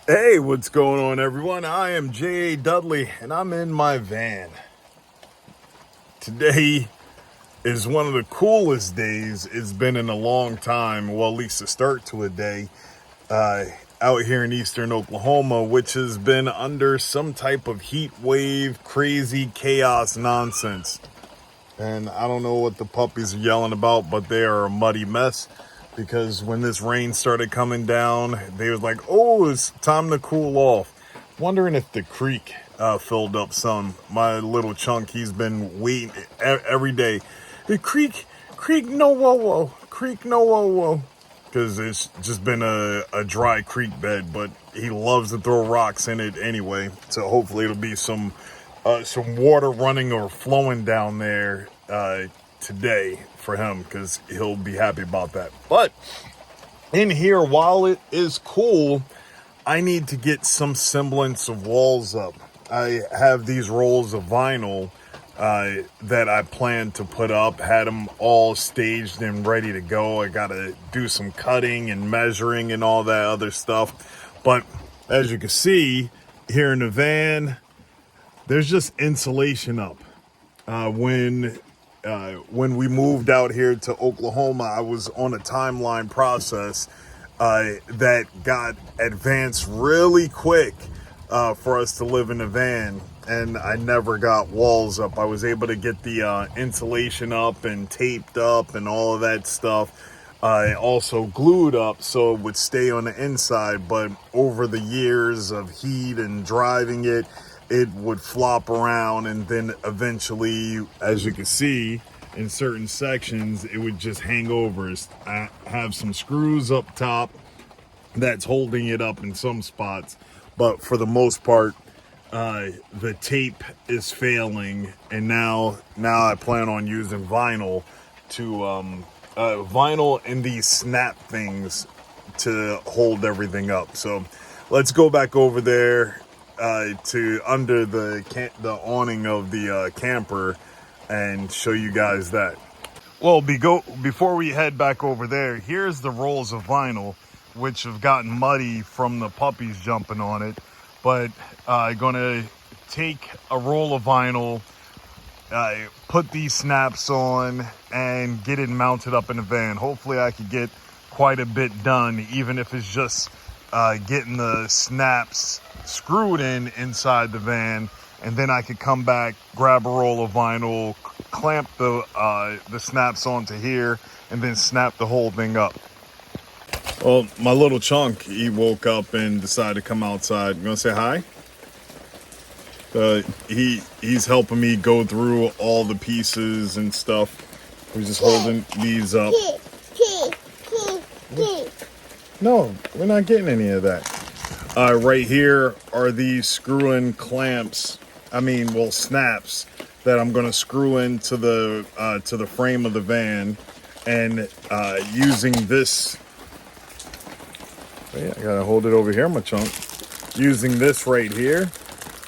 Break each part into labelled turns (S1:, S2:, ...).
S1: Hey, what's going on, everyone? I am J.A. Dudley, and I'm in my van. Today is one of the coolest days it's been in a long time, well, at least the start to a day, out here in eastern Oklahoma, which has been under some type of heat wave, crazy chaos nonsense. And I don't know what the puppies are yelling about, but they are a muddy mess. Because when this rain started coming down, they was like, "Oh, it's time to cool off." Wondering if the creek filled up some. My little chunk, he's been waiting every day. The creek, no whoa whoa, creek no whoa whoa, because it's just been a dry creek bed. But he loves to throw rocks in it anyway. So hopefully it'll be some water running or flowing down there today for him, because he'll be happy about that. But in here, while it is cool, I need to get some semblance of walls up. I have these rolls of vinyl that I plan to put up, had them all staged and ready to go. I gotta do some cutting and measuring and all that other stuff. But as you can see here in the van, there's just insulation up. When we moved out here to Oklahoma, I was on a timeline process that got advanced really quick for us to live in a van, and I never got walls up. I was able to get the insulation up and taped up and all of that stuff. I also glued up so it would stay on the inside, but over the years of heat and driving it, it would flop around, and then eventually, as you can see, in certain sections, it would just hang over. I have some screws up top that's holding it up in some spots, but for the most part, the tape is failing, and now I plan on using vinyl vinyl and these snap things to hold everything up. So let's go back over there to under the awning of the camper and show you guys that. Well, before we head back over there, here's the rolls of vinyl, which have gotten muddy from the puppies jumping on it. But I'm gonna take a roll of vinyl, put these snaps on, and get it mounted up in the van. Hopefully I could get quite a bit done, even if it's just getting the snaps screwed inside the van, and then I could come back, grab a roll of vinyl, clamp the snaps onto here, and then snap the whole thing up. Well, my little chunk, he woke up and decided to come outside. You gonna say hi? He's helping me go through all the pieces and stuff. We're just holding these up. No, we're not getting any of that. Right here are these screw-in clamps. Snaps that I'm gonna screw into the frame of the van, and using this. I gotta hold it over here, my chunk. Using this right here.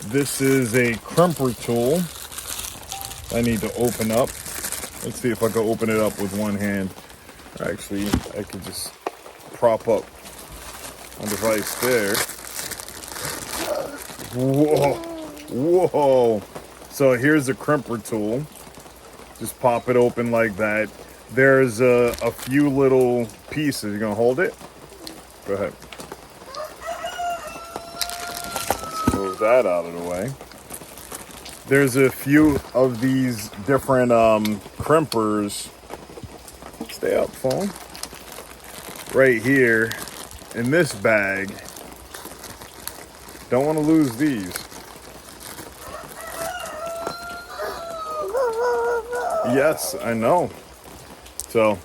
S1: This is a crimper tool. I need to open up. Let's see if I can open it up with one hand. Actually, I could just prop up my device there. Whoa. So here's a crimper tool. Just pop it open like that. There's a few little pieces. You gonna hold it? Go ahead. Let's move that out of the way. There's a few of these different crimpers. Stay up, phone. Right here in this bag. Don't want to lose these. Yes, I know. So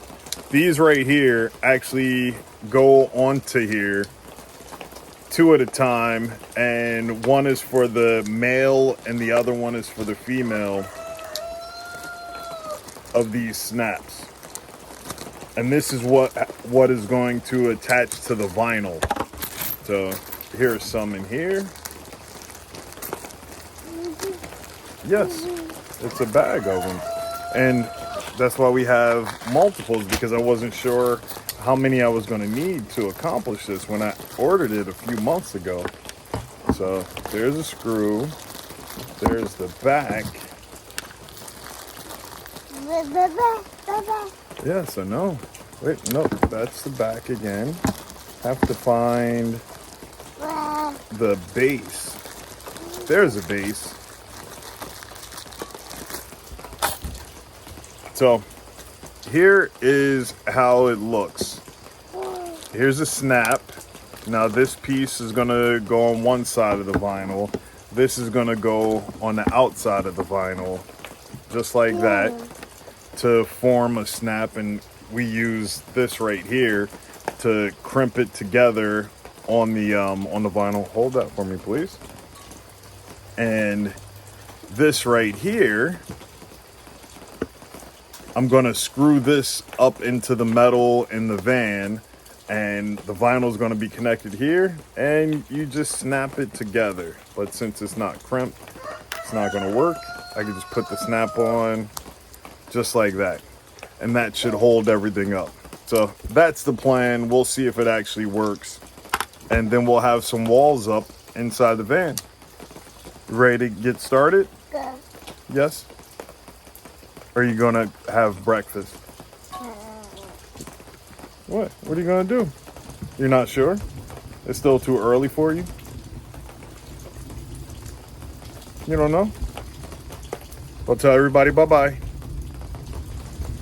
S1: these right here actually go onto here, 2 at a time, and one is for the male and the other one is for the female of these snaps. And this is what is going to attach to the vinyl. So here's some in here. Yes, it's a bag of them. And that's why we have multiples, because I wasn't sure how many I was going to need to accomplish this when I ordered it a few months ago. So there's a screw, there's the back. Yes, I know. Wait, no, that's the back again. Have to find the base. There's a base. So here is how it looks. Here's a snap. Now this piece is gonna go on one side of the vinyl. This is gonna go on the outside of the vinyl, just like that, to form a snap. And we use this right here to crimp it together on the vinyl. Hold that for me, please. And this right here, I'm gonna screw this up into the metal in the van, and the vinyl is gonna be connected here, and you just snap it together. But since it's not crimped, it's not gonna work. I can just put the snap on just like that, and that should hold everything up. So that's the plan. We'll see if it actually works, and then we'll have some walls up inside the van. Ready to get started? Yes? Or are you gonna have breakfast? What? What are you gonna do? You're not sure? It's still too early for you? You don't know? I'll tell everybody bye-bye.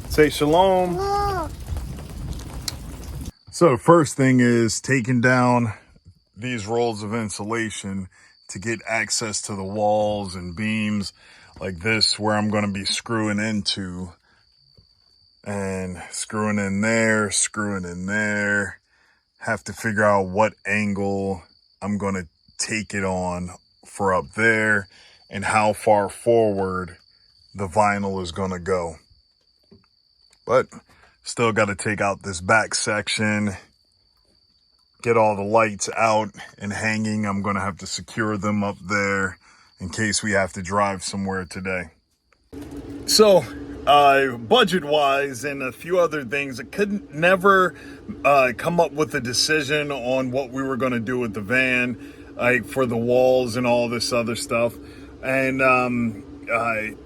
S1: Say shalom. So first thing is taking down these rolls of insulation to get access to the walls and beams like this, where I'm going to be screwing into, and screwing in there, screwing in there. Have to figure out what angle I'm going to take it on for up there, and how far forward the vinyl is going to go. But still got to take out this back section, get all the lights out and hanging. I'm going to have to secure them up there in case we have to drive somewhere today. So budget wise and a few other things, I couldn't never come up with a decision on what we were going to do with the van, like for the walls and all this other stuff. And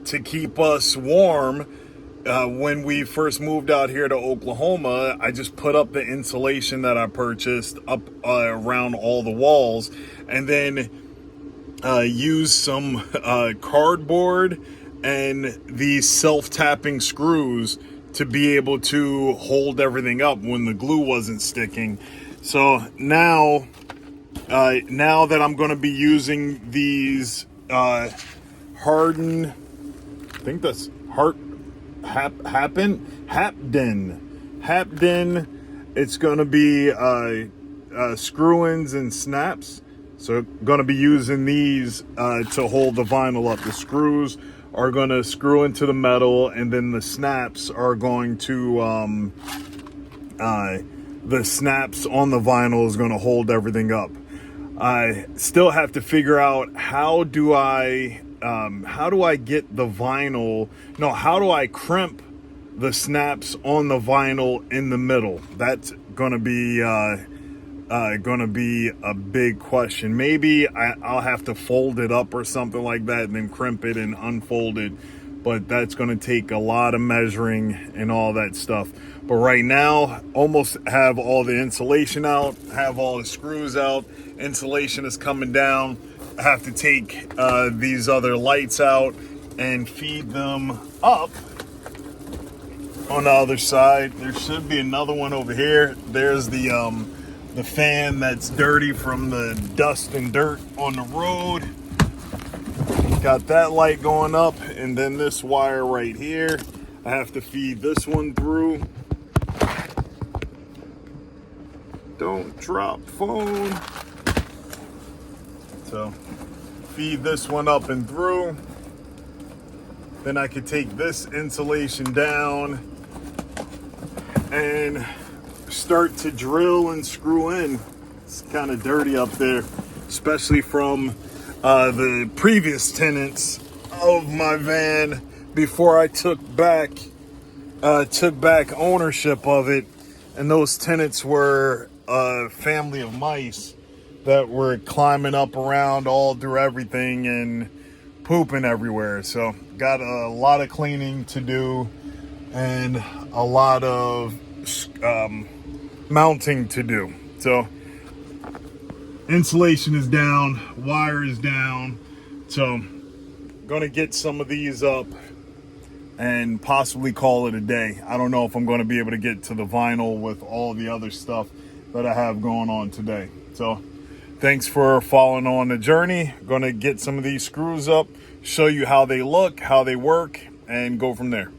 S1: to keep us warm, when we first moved out here to Oklahoma, I just put up the insulation that I purchased up around all the walls, and then used some cardboard and these self-tapping screws to be able to hold everything up when the glue wasn't sticking. So now that I'm going to be using these hardened, I think that's Hapden. It's going to be screw-ins and snaps. So going to be using these to hold the vinyl up. The screws are going to screw into the metal, and then the snaps are going to the snaps on the vinyl is going to hold everything up. I still have to figure out how do I get the vinyl, how do I crimp the snaps on the vinyl in the middle? That's gonna be a big question. Maybe I'll have to fold it up or something like that and then crimp it and unfold it, but that's gonna take a lot of measuring and all that stuff. But right now, almost have all the insulation out, have all the screws out, insulation is coming down. I have to take these other lights out and feed them up on the other side. There should be another one over here. There's the fan that's dirty from the dust and dirt on the road. Got that light going up, and then this wire right here, I have to feed this one through. Don't drop phone. So feed this one up and through. Then I could take this insulation down and start to drill and screw in. It's kind of dirty up there, especially from the previous tenants of my van before I took back ownership of it. And those tenants were a family of mice that were climbing up around all through everything and pooping everywhere. So got a lot of cleaning to do and a lot of mounting to do. So insulation is down, wire is down. So gonna get some of these up and possibly call it a day. I don't know if I'm going to be able to get to the vinyl with all the other stuff that I have going on today. So thanks for following on the journey. Going to get some of these screws up, show you how they look, how they work, and go from there.